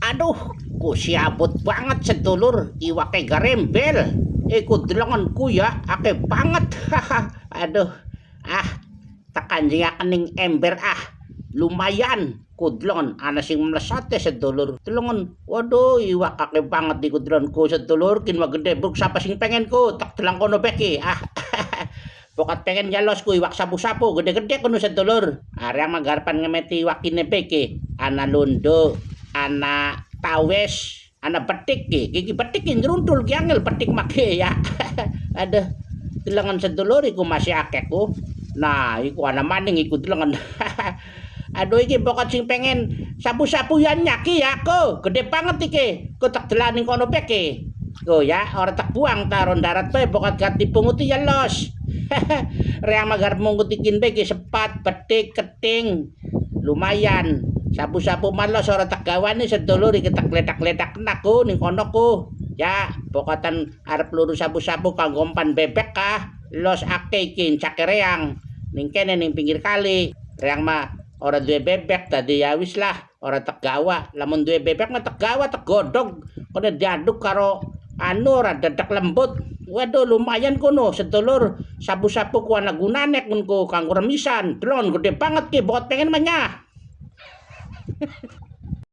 Aduh, ku siabot banget sedulur iwake garembel. Iku delonganku ya, akeh banget. Aduh, ah, tekan kening ember lumayan. Kudlon ana sing mlesate sedulur. Delongan, waduh iwak akeh banget di kudlonku sedulur. Kinwa gede buk sapa sing pengen ku tak delang kono beki. Pokat pengen nyalos ku iwak sapu-sapu gede-gede kono sedulur. Arek manggarpan ngemeti iwakine beki. Ana londo, ana tawes, ana petik ki petik ki nruntul ki angel petik make ya. Aduh, delengan sedulur iku masih akeh ku. Nah, iku ana maning iku delengan. Aduh iki pokok sing pengen sapu-sapu ya nyaki ya ko. Gede banget iki. Ku tak delani kono peke. Ko ya, ora tak buang taron darat pe pokok ganti punguti ya los. Reang magar mungutikin beki sepat, petik, keting. Lumayan. Sapu-sapu malos ora tak gawane sedulur iki tak ledak-ledak naku ning kono ku. Ya, pokotan arep luru sapu-sapu kanggo umpan bebek los akeh iki cakereang ning kene ning pinggir kali. Reang mah ora duwe bebek tadi ya wis lah, ora tak gawa. Lamun duwe bebek mah tak gawa tak godhog kono diaduk karo ora dadak lembut. Waduh lumayan kono sedulur sapu-sapu ku ana gunane kanggo remisan. Delon gede banget ki bot pengen manyah.